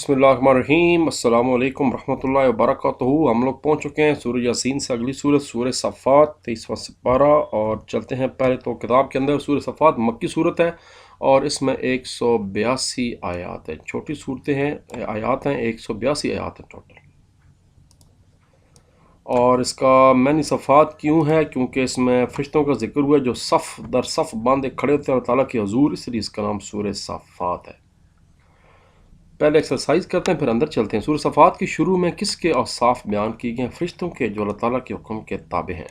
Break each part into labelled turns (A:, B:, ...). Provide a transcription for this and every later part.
A: बिस्मिल्लाहिर्रहमानिर्रहीम अस्सलामु अलैकुम रहमतुल्लाहि व बरकातहू। हम लोग पहुँच चुके हैं सूरह यासीन से अगली सूरत सूरह सफ़ात 23वां सिपारा, और चलते हैं पहले तो किताब के अंदर। सूरह सफ़ात मक्की सूरत है और इसमें 182 आयात हैं। छोटी सूरतें हैं, आयात हैं 182 आयात हैं टोटल। और इसका मैनी सफ़ात क्यों है? क्योंकि इसमें फ़रिश्तों का जिक्र हुआ जो सफ़ दर सफ़ बांधे खड़े होते हैं अल्लाह ताला के हजूर, इसलिए इसका नाम सूरह सफ़ात है। पहले एक्सरसाइज करते हैं फिर अंदर चलते हैं। सूरह सफ़ात की शुरू में किसके औसाफ बयान किए गए हैं? फ़रिश्तों के जो अल्लाह ताला के हुक्म के ताबे हैं।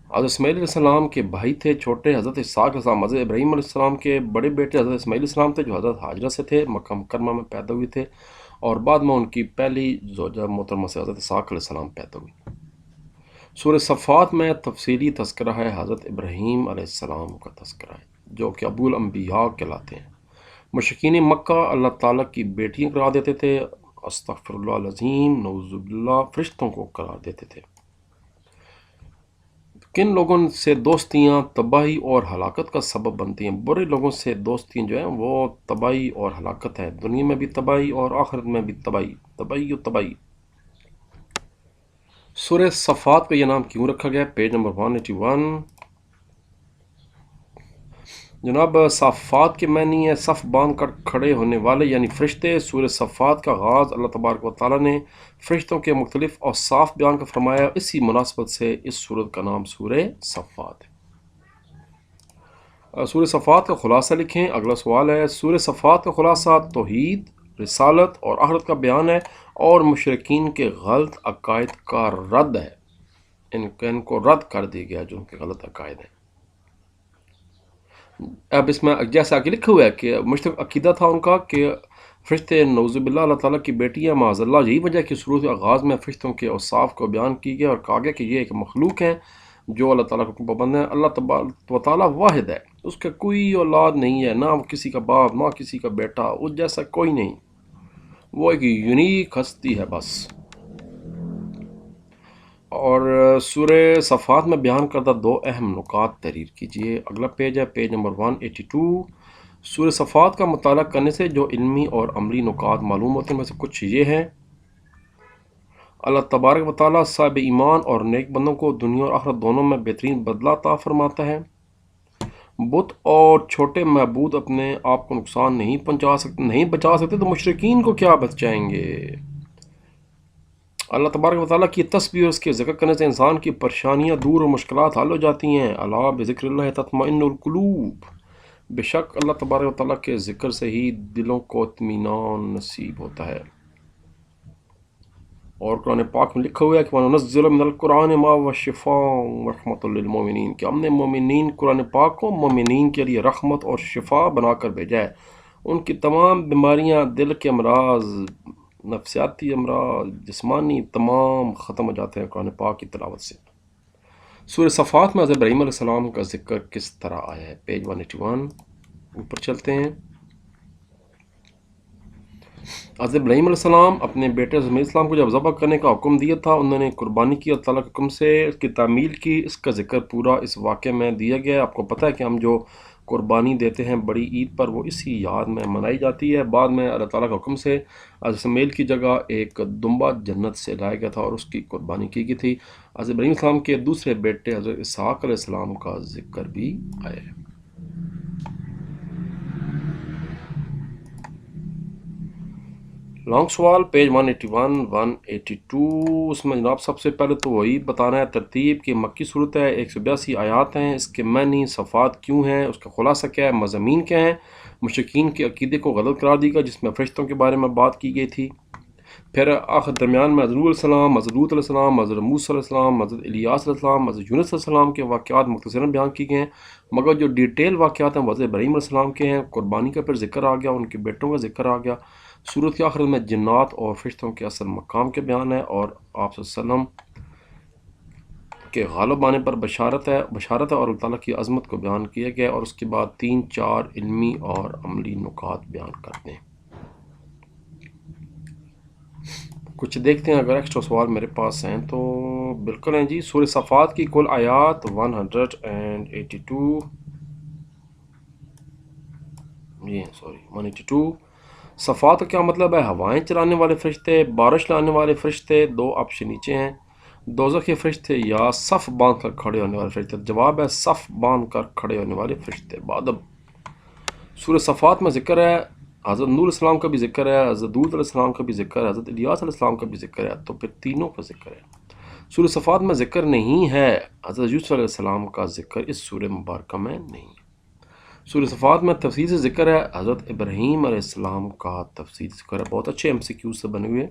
A: हज़रत इस्माईल अलैहिस्सलाम के भाई थे छोटे हज़रत इसहाक़ अलैहिस्सलाम। हज़रत इब्राहीम अलैहिस्सलाम के बड़े बेटे हज़रत इस्माईल अलैहिस्सलाम थे जो हज़रत हाजरा से थे, मक्का मुकर्रमा में पैदा हुए थे, और बाद में उनकी पहली ज़ौजा मोहतरमा से हज़रत इसहाक़ अलैहिस्सलाम पैदा हुई। सूरह सफ़ात में तफसीली तज़किरा है हज़रत इब्राहीम अलैहिस्सलाम का तज़किरा है जो कि अबुल अंबिया कहलाते हैं। मुशरिकीन मक्का अल्लाह ताला की बेटियां करार देते थे, अस्तग़फिरुल्लाह अज़ीम, नऊज़ुबिल्लाह, फ़रिश्तों को करार देते थे। किन लोगों से दोस्तियाँ तबाही और हलाकत का सबब बनती हैं? बुरे लोगों से दोस्तियाँ जो हैं वो तबाही और हलाकत है, दुनिया में भी तबाही और आखिरत में भी तबाही, तबाही और तबाही। सूरह सफ़ात का यह नाम क्यों रखा गया? Page number 181। जनाब, सफ़ात के मानी है सफ़ बांध कर खड़े होने वाले यानी फ़रिश्ते। सूरह सफ़ात का आगाज़ अल्लाह तबारक व तआला ने फ़रिश्तों के मुख्तलिफ औसाफ बयान कर फरमाया, इसी मुनासबत से इस सूरत का नाम सूरह सफ़ात है। सूरह सफ़ात का खुलासा लिखें। अगला सवाल है, सूरह सफ़ात का खुलासा तौहीद, रिसालत और आखिरत का बयान है और मुशरिकीन के गलत अकायद का रद्द है। इनको रद्द कर दिया गया जो उनके गलत अकायद हैं। अब इसमें जैसा आगे लिखा हुआ है कि मुश्तरक अकीदा था उनका कि फ़रिश्ते नऊज़ुबिल्लाह अल्लाह ताला की बेटियाँ माज़अल्लाह। यही वजह कि सूरत के आगाज़ में फ़रिश्तों के औसाफ को बयान की गया और कहा गया कि ये एक मखलूक है जो अल्लाह ताला के पाबंद है। अल्लाह तबारक व तआला वाहिद है, उसका कोई औलाद नहीं है, ना किसी का बाप ना किसी का बेटा, उस जैसा कोई नहीं, वो एक यूनिक हस्ती है बस। और सूरह सफ़ात में बयान करदा दो अहम नुकात तहरीर कीजिए। अगला पेज है, पेज नंबर 182। सूरह सफ़ात का मुताला करने से जो इल्मी और अमली नुकात मालूम होते हैं में से कुछ ये हैं। अल्लाह तबारक व तआला साहिब ईमान और नेक बंदों को दुनिया और आखिरत दोनों में बेहतरीन बदला अता फरमाता है। बुत और छोटे महबूद अपने आप को नुकसान नहीं बचा सकते तो मुशरिकीन को क्या बचाएंगे। अल्लाह तबारक व तआला की तस्बीह और उसके ज़िक्र करने से इंसान की परेशानियाँ दूर और मुश्किलात हल हो जाती हैं। अला बिज़िक्रिल्लाह तत्मइन्नुल कुलूब, बेशक अल्लाह तबारक व तआला के ज़िक्र से ही दिलों को इत्मीनान नसीब होता है। और कुरान पाक में लिखा हुआ है कि वनुनज़्ज़िलु मिनल कुरान मा हुवा शिफ़ाअ व रहमतुल लिल मोमिनीन, कि हमने मोमिनीन कुरान पाक को मोमिनीन के लिए रहमत और शिफा बनाकर भेजा है। उनकी तमाम बीमारियाँ, दिल के अमराज, नफ्सियाती अमराज, जिस्मानी, तमाम ख़त्म हो जाते हैं कुरान पाक की तिलावत से। सूरह सफ़ात में हज़रत इब्राहीम अलैहिस्सलाम का जिक्र किस तरह आया है? पेज 181 ऊपर चलते हैं। हज़रत इब्राहीम अलैहिस्सलाम अपने बेटे इस्माईल अलैहिस्सलाम को जब ज़बह करने का हुक्म दिया था, उन्होंने कुर्बानी की, अल्लाह ताला के हुक्म से इसकी तामील की। इसका जिक्र पूरा इस वाक़े में दिया गया है। आपको पता है कि हम जो कुर्बानी देते हैं बड़ी ईद पर, वो इसी याद में मनाई जाती है। बाद में अल्लाह ताला के हुक्म से हज़रत इस्माईल की जगह एक दुम्बा जन्नत से लाया गया था और उसकी कुर्बानी की गई थी। हज़रत इब्राहीम अलैहिस्सलाम के दूसरे बेटे हज़रत इसहाक़ अलैहिस्सलाम का जिक्र भी आया है। लॉन्ग सवाल, पेज 181 182। उसमें जनाब सबसे पहले तो वही बताना है तरतीब की मक्की सूरत है, 182 आयात हैं, इसके मानी सफ़ात क्यों हैं, उसका खुलासा क्या है, मज़ामीन क्या हैं। मुशरिकीन के अकीदे को गलत करार दी गया जिसमें फ़रिश्तों के बारे में बात की गई थी। फिर आखिर दरमियान में हज़रत नूह अलैहिस्सलाम, हज़रत लूत अलैहिस्सलाम, हज़रत मूसा अलैहिस्सलाम, हज़रत इलियास अलैहिस्सलाम, हज़रत यूनुस अलैहिस्सलाम के वाक़यात मुख्तसरन बयान किए गए हैं, मगर जो डिटेल वाक़यात हैं हज़रत इब्राहीम अलैहिस्सलाम के हैं। कुर्बानी का फिर जिक्र आ गया, उनके बेटों का जिक्र आ गया। सूरत के आखिर में जिन्नात और फ़रिश्तों के असल मकाम के बयान है और आप सल्लम के गालिब आने पर बशारत है और अल्लाह ताला की अज़मत को बयान किया गया। और उसके बाद 3-4 इल्मी और अमली नुकात बयान करते हैं। कुछ देखते हैं, अगर एक्स्ट्रा सवाल मेरे पास हैं तो बिल्कुल हैं जी। सूरह सफ़ात की कुल आयात 182 ये सॉरी 182। صفات کا کیا مطلب ہے؟ ہوائیں چلانے والے فرشتے، بارش لانے والے فرشتے. دو آپشن نیچے ہیں. دوزخ کے فرشتے یا صف باندھ کر کھڑے ہونے والے فرشتے. جواب ہے صف باندھ کر کھڑے ہونے والے فرشتے. بادب. سورہ صفات میں ذکر ہے، حضرت نور علیہ السلام کا بھی ذکر ہے، حضرت دود علیہ السلام کا بھی ذکر ہے، حضرت الیاس علیہ السلام کا بھی ذکر ہے، تو پھر تینوں کا ذکر ہے. سورہ صفات میں ذکر نہیں ہے، حضرت یوسف علیہ السلام کا ذکر اس سورہ مبارکہ میں نہیں ہے. سورہ صفات میں تفصیل سے ذکر ہے، حضرت ابراہیم علیہ السلام کا تفصیل ذکر ہے. بہت اچھے MCQ سے بنے ہوئے.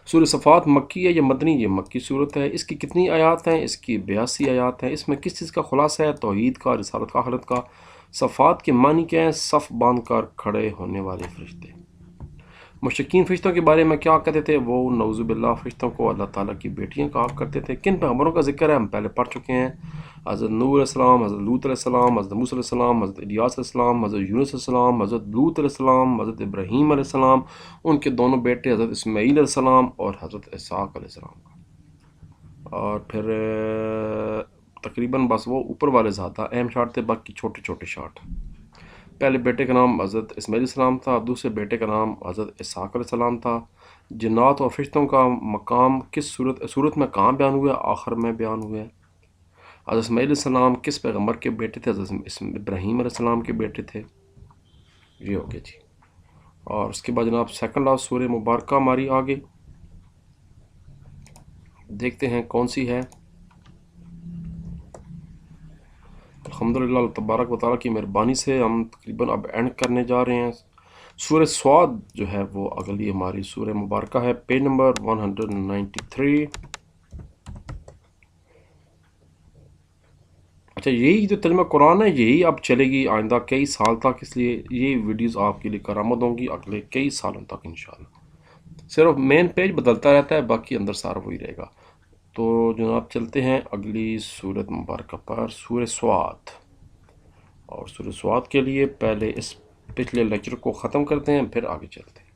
A: سورہ صفات مکی ہے یا مدنی؟ یہ مکی صورت ہے. اس کی کتنی آیات ہیں؟ اس کی 82 آیات ہیں. اس میں کس چیز کا خلاصہ ہے؟ توحید کا، رسالت کا، آخرت کا. صفات کے معنی کیا ہیں؟ صف باندھ کر کھڑے ہونے والے فرشتے. مشرکین فرشتوں کے بارے میں کیا کہتے تھے؟ وہ نعوذ باللہ فرشتوں کو اللہ تعالیٰ کی بیٹیاں کہا کرتے تھے. کن پیغمبروں کا ذکر ہے؟ ہم پہلے پڑھ چکے ہیں. حضرت نور علیہ السلام، حضرت لوط علیہ السلام، حضرت موسیٰ علیہ السلام، حضرت الیاس علیہ السلام، حضرت یونس علیہ السلام، حضرت لوط علیہ السلام، حضرت ابراہیم علیہ السلام، ان کے دونوں بیٹے حضرت اسماعیل علیہ السلام اور حضرت اسحاق علیہ السلام. اور پھر تقریباً بس وہ اوپر والے زیادہ اہم شارٹ تھے، باقی چھوٹے چھوٹے شارٹ. پہلے بیٹے کا نام حضرت اسماعیل علیہ السلام تھا، دوسرے بیٹے کا نام حضرت اسحاق علیہ السلام تھا. جنات اور فرشتوں کا مقام کس صورت میں کہاں بیان ہوا ہے؟ آخر میں بیان ہوا ہے. حضرت اسماعیل علیہ السلام کس پیغمبر کے بیٹے تھے؟ حضرت ابراہیم علیہ السلام کے بیٹے تھے. یہ ہو گیا جی. اور اس کے بعد جناب سیکنڈ لاسٹ سورہ مبارکہ ہماری آگے دیکھتے ہیں کون سی ہے. الحمدللہ اللہ تبارک و تعالیٰ کی مہربانی سے ہم تقریباً اب اینڈ کرنے جا رہے ہیں. سورہ سواد جو ہے وہ اگلی ہماری سورہ مبارکہ ہے، پیج نمبر 193. اچھا، یہی جو ترجمہ قرآن ہے یہی اب چلے گی آئندہ کئی سال تک، اس لیے یہ ویڈیوز آپ کے لیے کارآمد ہوں گی اگلے کئی سالوں تک انشاءاللہ. صرف مین پیج بدلتا رہتا ہے، باقی اندر سارا وہی رہے گا. تو جناب چلتے ہیں اگلی سورت مبارکہ پر، سورہ سواد. اور سورہ سواد کے لیے پہلے اس پچھلے لیکچر کو ختم کرتے ہیں، پھر آگے چلتے ہیں.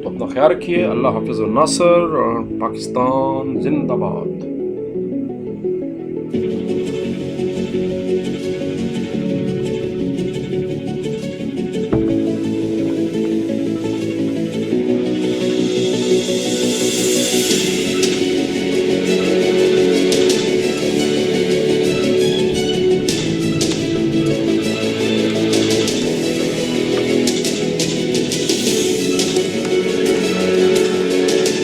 A: تو اپنا خیال رکھیے. اللہ حافظ و ناصر. پاکستان زندہ باد.